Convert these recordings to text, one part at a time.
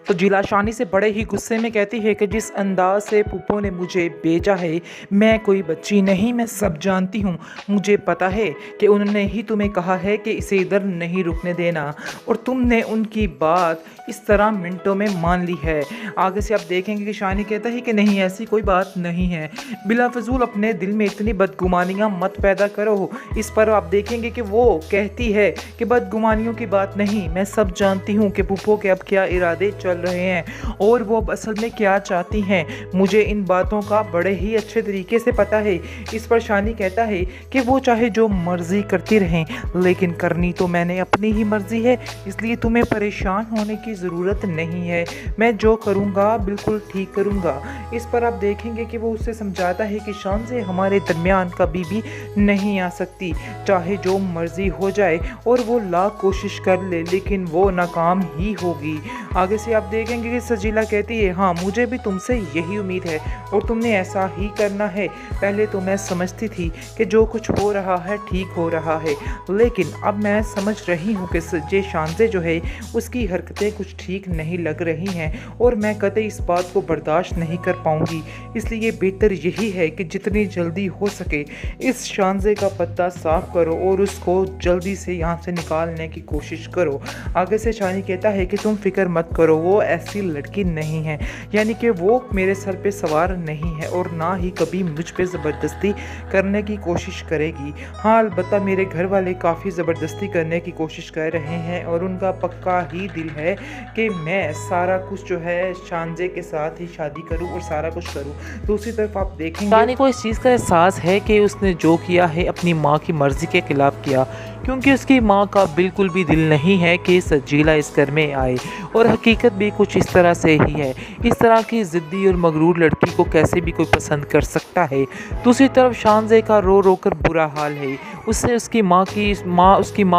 तो जिला शानी से बड़े ही गुस्से में कहती है कि जिस अंदाज से पुप्पो ने मुझे भेजा है, मैं कोई बच्ची नहीं, मैं सब जानती हूँ। मुझे पता है कि उन्होंने ही तुम्हें कहा है कि इसे इधर नहीं रुकने देना, और तुमने उनकी बात इस तरह मिनटों में मान ली है। आगे से आप देखेंगे कि शानी कहता है कि नहीं, ऐसी कोई बात नहीं है, बिला फजूल अपने दिल में इतनी बदगुमानियाँ मत पैदा करो। इस पर आप देखेंगे कि वो कहती है कि बदगुमानियों की बात नहीं, मैं सब जानती हूँ कि पुप्पो के अब क्या इरादे चल रहे हैं और वो अब असल में क्या चाहती हैं। मुझे इन बातों का बड़े ही अच्छे तरीके से पता है। इस पर शानी कहता है कि वो चाहे जो मर्जी करती रहें, लेकिन करनी तो मैंने अपनी ही मर्जी है, इसलिए तुम्हें परेशान होने की ज़रूरत नहीं है। मैं जो करूँगा बिल्कुल ठीक करूँगा। इस पर आप देखेंगे कि वो उससे समझाता है कि शान से हमारे दरमियान कभी भी नहीं आ सकती, चाहे जो मर्जी हो जाए, और वो लाख कोशिश कर ले लेकिन वो नाकाम ही होगी। आगे से आप देखेंगे कि सजीला कहती है, हाँ मुझे भी तुमसे यही उम्मीद है और तुमने ऐसा ही करना है। पहले तो मैं समझती थी कि जो कुछ हो रहा है ठीक हो रहा है, लेकिन अब मैं समझ रही हूँ कि जे शानजे जो है उसकी हरकतें कुछ ठीक नहीं लग रही हैं और मैं कतई इस बात को बर्दाश्त नहीं कर पाऊँगी। इसलिए बेहतर यही है कि जितनी जल्दी हो सके इस शानजे का पत्ता साफ करो और उसको जल्दी से यहाँ से निकालने की कोशिश करो। आगे से शानी कहता है कि तुम फिक्र मत करो, वो ऐसी लड़की नहीं है, यानी कि वो मेरे सर पे सवार नहीं है और ना ही कभी मुझ पे ज़बरदस्ती करने की कोशिश करेगी। हाँ अलबत्ता मेरे घर वाले काफ़ी ज़बरदस्ती करने की कोशिश कर रहे हैं और उनका पक्का ही दिल है कि मैं सारा कुछ जो है शानजे के साथ ही शादी करूं और सारा कुछ करूं। दूसरी तरफ आप देखेंगे शानी को इस चीज़ का एहसास है कि उसने जो किया है अपनी माँ की मर्ज़ी के खिलाफ़ किया, क्योंकि उसकी माँ का बिल्कुल भी दिल नहीं है कि सजीला इस घर में आए, और हकीकत भी कुछ इस तरह से ही है। इस तरह की ज़िद्दी और मगरूर लड़की को कैसे भी कोई पसंद कर सकता है। दूसरी तरफ शानजे का रो रो कर बुरा हाल है, उससे उसकी माँ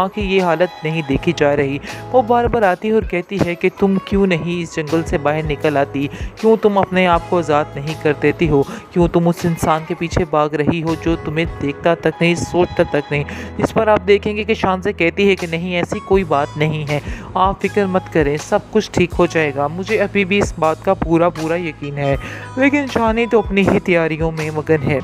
की ये हालत नहीं देखी जा रही। वो बार बार आती है और कहती है कि तुम क्यों नहीं इस जंगल से बाहर निकल आती, क्यों तुम अपने आप को आज़ाद नहीं कर देती हो, क्यों तुम उस इंसान के पीछे भाग रही हो जो तुम्हें देखता तक नहीं, सोचता तक नहीं। इस पर आप देखेंगे कि शानजे कहती है कि नहीं ऐसी कोई बात नहीं है, आप फिक्र मत करें, सब कुछ ठीक हो जाएगा, मुझे अभी भी इस बात का पूरा यकीन है। लेकिन शानी तो अपनी ही तैयारियों में मगन है।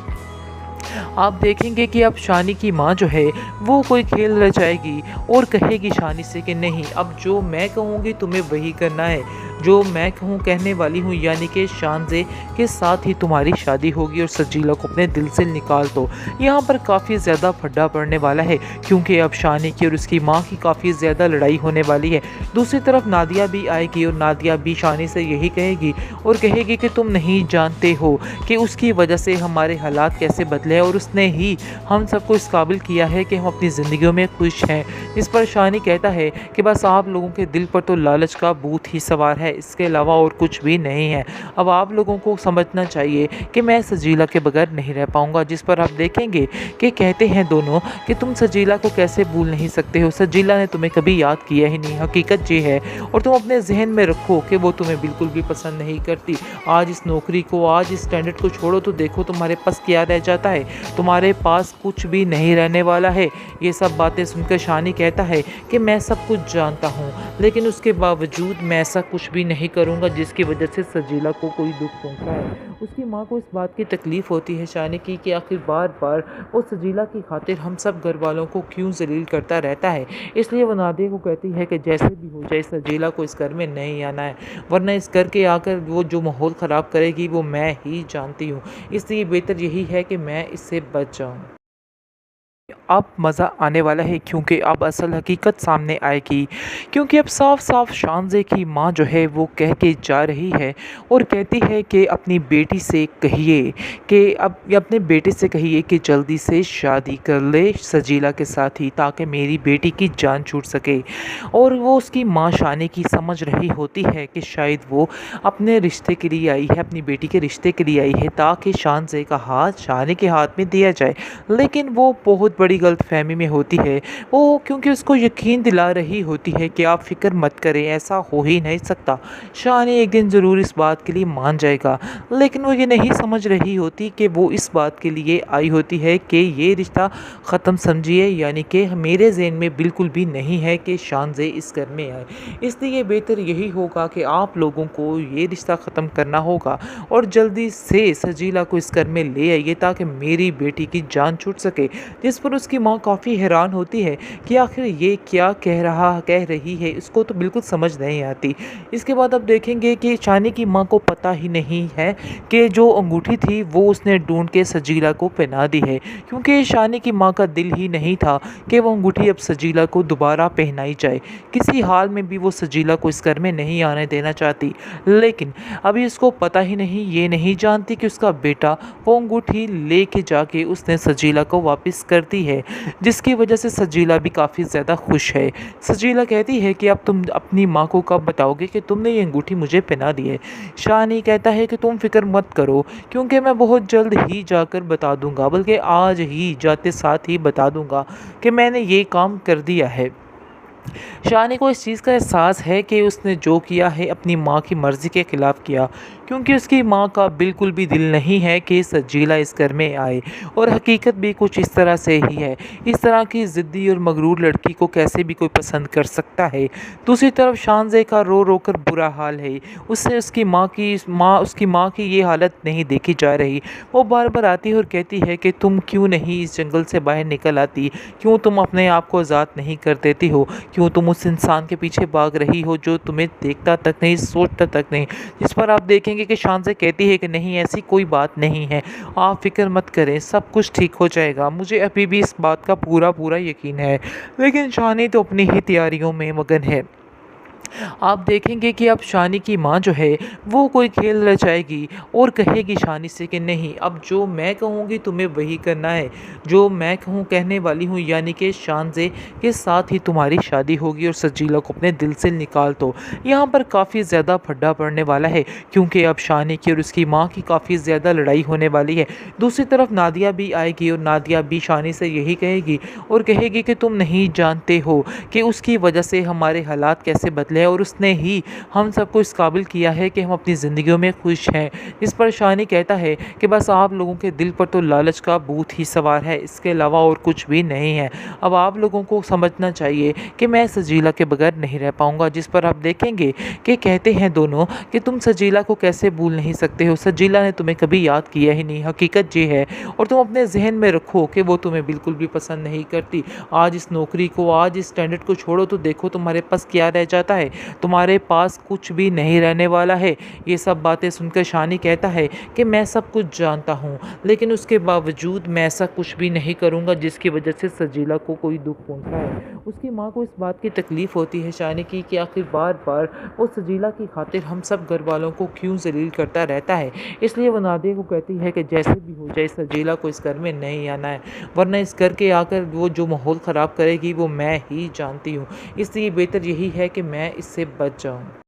आप देखेंगे कि अब शानी की माँ जो है वो कोई खेल रचाएगी और कहेगी शानी से कि नहीं, अब जो मैं कहूँगी तुम्हें वही करना है, जो मैं कहने वाली हूँ, यानी कि शानजे के साथ ही तुम्हारी शादी होगी और सजीला को अपने दिल से निकाल दो। यहाँ पर काफ़ी ज़्यादा फड्डा पड़ने वाला है, क्योंकि अब शानी की और उसकी माँ की काफ़ी ज़्यादा लड़ाई होने वाली है। दूसरी तरफ नादिया भी आएगी और नादिया भी शानी से यही कहेगी और कहेगी कि तुम नहीं जानते हो कि उसकी वजह से हमारे हालात कैसे बदले हैं और उसने ही हम सबको इस काबिल किया है कि हम अपनी ज़िंदगियों में खुश हैं। इस पर शानी कहता है कि बस आप लोगों के दिल पर तो लालच का भूत ही सवार है, इसके अलावा और कुछ भी नहीं है। अब आप लोगों को समझना चाहिए कि मैं सजीला के बगैर नहीं रह पाऊंगा। जिस पर आप देखेंगे कि कहते हैं दोनों कि तुम सजीला को कैसे भूल नहीं सकते हो, सजीला ने तुम्हें कभी याद किया ही नहीं, हकीकत ये है, और तुम अपने जहन में रखो कि वो तुम्हें बिल्कुल भी पसंद नहीं करती। आज इस नौकरी को, आज इस स्टैंडर्ड को छोड़ो तो देखो तुम्हारे पास क्या रह जाता है, तुम्हारे पास कुछ भी नहीं रहने वाला है। ये सब बातें सुनकर शानी कहता है कि मैं सब कुछ जानता हूँ, लेकिन उसके बावजूद मैं ऐसा कुछ भी नहीं करूँगा जिसकी वजह से सजीला को कोई दुख पहुँचा है। उसकी माँ को इस बात की तकलीफ़ होती है शानी की कि आखिर बार बार वो सजीला की खातिर हम सब घर वालों को क्यों जलील करता रहता है। इसलिए वो नादिया को कहती है कि जैसे भी हो जाए सजीला को इस घर में नहीं आना है, वरना इस घर के आकर वो जो माहौल ख़राब करेगी वो मैं ही जानती हूँ। इसलिए बेहतर यही है कि मैं इससे बच जाऊँ। अब मज़ा आने वाला है, क्योंकि अब असल हकीकत सामने आएगी, क्योंकि अब साफ साफ शानजे की माँ जो है वो कह के जा रही है और कहती है कि अपनी बेटी से कहिए कि अब अपने बेटे से कहिए कि जल्दी से शादी कर ले सजीला के साथ ही, ताकि मेरी बेटी की जान छूट सके। और वो उसकी माँ शानी की समझ रही होती है कि शायद वो अपने रिश्ते के लिए आई है, अपनी बेटी के रिश्ते के लिए आई है, ताकि शानजे का हाथ शानी के हाथ में दिया जाए। लेकिन वो बहुत बहुत बड़ी गलतफहमी में होती है, वो क्योंकि उसको यकीन दिला रही होती है कि आप फ़िक्र मत करें, ऐसा हो ही नहीं सकता। शानी एक दिन ज़रूर इस बात के लिए मान जाएगा, लेकिन वो ये नहीं समझ रही होती कि वो इस बात के लिए आई होती है कि ये रिश्ता ख़त्म समझिए, यानी कि मेरे ज़हन में बिल्कुल भी नहीं है कि शानज़े इस घर में आए। इसलिए बेहतर यही होगा कि आप लोगों को ये रिश्ता ख़त्म करना होगा और जल्दी से सजीला को इस घर में ले आइए ताकि मेरी बेटी की जान छूट सके। जिस पर उसकी माँ काफ़ी हैरान होती है कि आखिर ये क्या कह रही है, इसको तो बिल्कुल समझ नहीं आती। इसके बाद अब देखेंगे कि शानी की माँ को पता ही नहीं है कि जो अंगूठी थी वो उसने ढूंढ के सजीला को पहना दी है, क्योंकि शानी की माँ का दिल ही नहीं था कि वो अंगूठी अब सजीला को दोबारा पहनाई जाए। किसी हाल में भी वो सजीला को इस घर में नहीं आने देना चाहती, लेकिन अभी उसको पता ही नहीं, ये नहीं जानती कि उसका बेटा वो अंगूठी लेके जाके उसने सजीला को वापस कर दी है, जिसकी वजह से सजीला भी काफ़ी ज़्यादा खुश है। सजीला कहती है कि अब तुम अपनी माँ को कब बताओगे कि तुमने ये अंगूठी मुझे पहना दी है। शानी कहता है कि तुम फिक्र मत करो, क्योंकि मैं बहुत जल्द ही जाकर बता दूंगा, बल्कि आज ही जाते साथ ही बता दूंगा कि मैंने ये काम कर दिया है। शानी को इस चीज़ का एहसास है कि उसने जो किया है अपनी माँ की मर्ज़ी के ख़िलाफ़ किया, क्योंकि उसकी माँ का बिल्कुल भी दिल नहीं है कि सजीला इस घर में आए, और हकीकत भी कुछ इस तरह से ही है। इस तरह की ज़िद्दी और मगरूर लड़की को कैसे भी कोई पसंद कर सकता है। दूसरी तरफ शानज़े का रो रो कर बुरा हाल है, उससे उसकी माँ की ये हालत नहीं देखी जा रही। वो बार बार आती है और कहती है कि तुम क्यों नहीं इस जंगल से बाहर निकल आती, क्यों तुम अपने आप को आज़ाद नहीं कर देती हो, क्यों तुम उस इंसान के पीछे भाग रही हो जो तुम्हें देखता तक नहीं, सोचता तक नहीं। जिस पर आप देखेंगे कि शानज़े कहती है कि नहीं, ऐसी कोई बात नहीं है, आप फ़िक्र मत करें, सब कुछ ठीक हो जाएगा, मुझे अभी भी इस बात का पूरा पूरा यकीन है। लेकिन शानी तो अपनी ही तैयारियों में मगन है। आप देखेंगे कि अब शानी की माँ जो है वो कोई खेल रचाएगी और कहेगी शानी से कि नहीं, अब जो मैं कहूँगी तुम्हें वही करना है, जो मैं कहूँ कहने वाली हूँ, यानी कि शानज़े के साथ ही तुम्हारी शादी होगी और सजीला को अपने दिल से निकाल दो। यहाँ पर काफ़ी ज़्यादा फड्डा पड़ने वाला है, क्योंकि अब शानी की और उसकी माँ की काफ़ी ज़्यादा लड़ाई होने वाली है। दूसरी तरफ नादिया भी आएगी और नादिया भी शानी से यही कहेगी और कहेगी कि तुम नहीं जानते हो कि उसकी वजह से हमारे हालात कैसे बदले और उसने ही हम सबको इस काबिल किया है कि हम अपनी ज़िंदगियों में खुश हैं। इस पर शानी कहता है कि बस आप लोगों के दिल पर तो लालच का भूत ही सवार है, इसके अलावा और कुछ भी नहीं है। अब आप लोगों को समझना चाहिए कि मैं सजीला के बगैर नहीं रह पाऊँगा। जिस पर आप देखेंगे कि कहते हैं दोनों कि तुम सजीला को कैसे भूल नहीं सकते हो, सजीला ने तुम्हें कभी याद किया ही नहीं, हकीकत ये है, और तुम अपने जहन में रखो कि वो तुम्हें बिल्कुल भी पसंद नहीं करती। आज इस नौकरी को, आज इस स्टैंडर्ड को छोड़ो तो देखो तुम्हारे पास क्या रह जाता है, तुम्हारे पास कुछ भी नहीं रहने वाला है। ये सब बातें सुनकर शानी कहता है कि मैं सब कुछ जानता हूँ, लेकिन उसके बावजूद मैं ऐसा कुछ भी नहीं करूँगा जिसकी वजह से सजीला को कोई दुख पहुँचा है। उसकी माँ को इस बात की तकलीफ़ होती है शानी की कि आखिर बार बार वो सजीला की खातिर हम सब घर वालों को क्यों जलील करता रहता है। इसलिए वो नादिया को कहती है कि जैसे भी हो जाए सजीला को इस घर में नहीं आना है, वरना इस घर के आकर वो जो माहौल ख़राब करेगी वो मैं ही जानती हूँ। इसलिए बेहतर यही है कि मैं इससे बच जाऊँ।